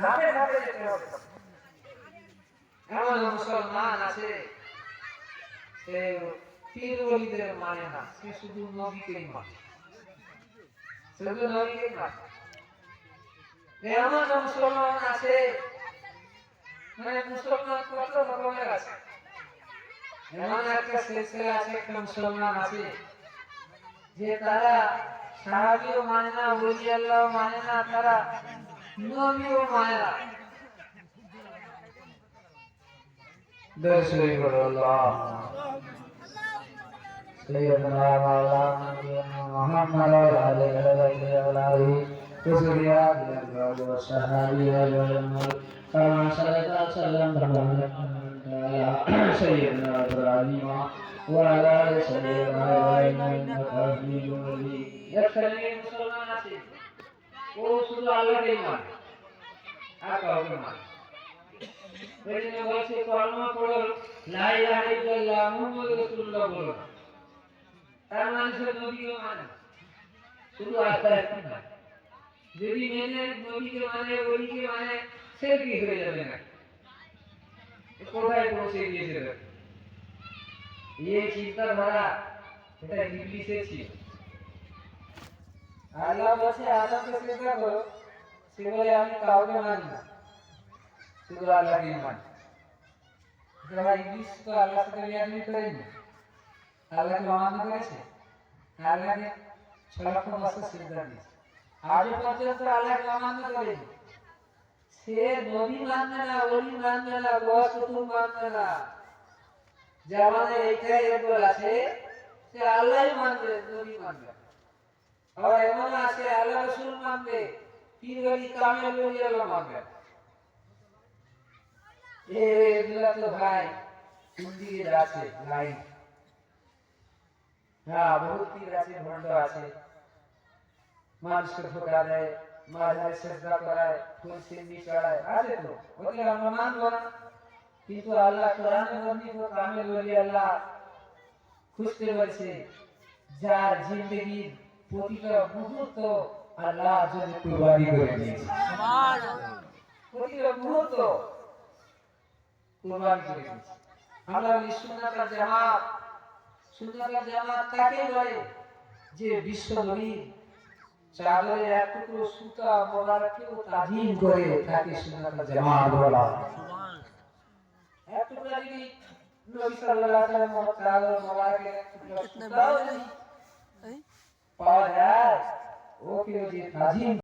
ধাপে ধাপে যেতে হবে। এমন মুসলমান আছে সে পীর ওলিদের মানে না, সে শুধু নবীকেই মানে, শুধু নবীকেই মানে। এমন মুসলমান আছে, মানে মুসলমান কত রকমের আছে। এমন একটা সিলসিলা আছে, একটা মুসলমান আছে যে তারা সাহাবীও মানে না, ওলি আল্লাহও মানে না, তারা নবীও মানে না। দর্শনী করো আল্লাহ سيدنا مولانا محمد وعلى آله وصحبه والصحابة والأمة كما صليت وسلمت على سيدنا إبراهيم وعلى آل سيدنا إبراهيم إنك حميد مجيد. يكفي مسلمان আছে ও শুধু আল্লাহকে মানে আর কাউকে মানে। ওই জন্য বলছে কলমা পড়ো লা ইলাহা ইল্লাল্লাহ মুহাম্মাদুর রাসূলুল্লাহ বলো, তার মানে সে নবীকে মানে, শুধু আল্লাহকে মানে। যদি মেনে নবীকে মানে, ওলিকে মানে, সে কি হয়ে যাবে না, কোথায় পৌঁছে গিয়েছে। এই চিন্তাধারা এটা ইবলিসের ছিল। আল্লাহ বলছে আদমকে সিজদা করো, সে বলে আমি কাউকে মানি না, শুধু আল্লাহকে মানি। ইবলিস তো আল্লাহর সাথে বিয়াদবি করেনি, আল্লাহকে অমান্য করেছে, আল্লাহকে 6 লক্ষ বছর সিজদা দিয়েছে, আজও পর্যন্ত আল্লাহকে অমান্য করেনি। সে নবী মানবে না, ওলি মানবে না, গস কুতুব মানবে না। জামানে এইটাই একদল আছে, সে আল্লাহই মানবে, নবী মানবে। আবার এমন আছে আল্লাহ রাসূল মানবে, পীর ওলি কামেল ওলি আল্লাহ মানবে। এগুলা তো ভাই দিকে যাচ্ছে লাইন। হ্যাঁ, বহুত পীর আছে, ভণ্ড আছে, মানুষকে ধোকা দেয়, মাঝারে সেজদা করায়, ফুল সিন্নি চড়ায়, আছে তো, ওকে আমরা মানবো না। কিন্তু আল্লাহ কোরআনে বর্ণিত কামেল ওলি আল্লাহ খুঁজতে বলছে, যার জিন্দেগির প্রতিটা মুহূর্ত আল্লাহর জন্য কুরবানি করে দিয়েছে। সুবহানাল্লাহ, প্রতিটা মুহূর্ত কুরবানি করে দিয়েছে। আমরা বলি সুন্নাতুল জামাত, সুন্নাতুল জামাত তাকে বলে যে বিশ্ব নবীর চাদরে এক টুকরো সুতা মোবারককেও তাজিম করে, তাকে সুন্নাতুল জামাত বলা। সুবহানাল্লাহ, এক টুকরা যদি নবী সাল্লাল্লাহু আলাইহি ওয়াসাল্লাম চাদর মোবারকের এক টুকরা সুতাও যদি পাওয়া যায়, ওকে যে তাজিম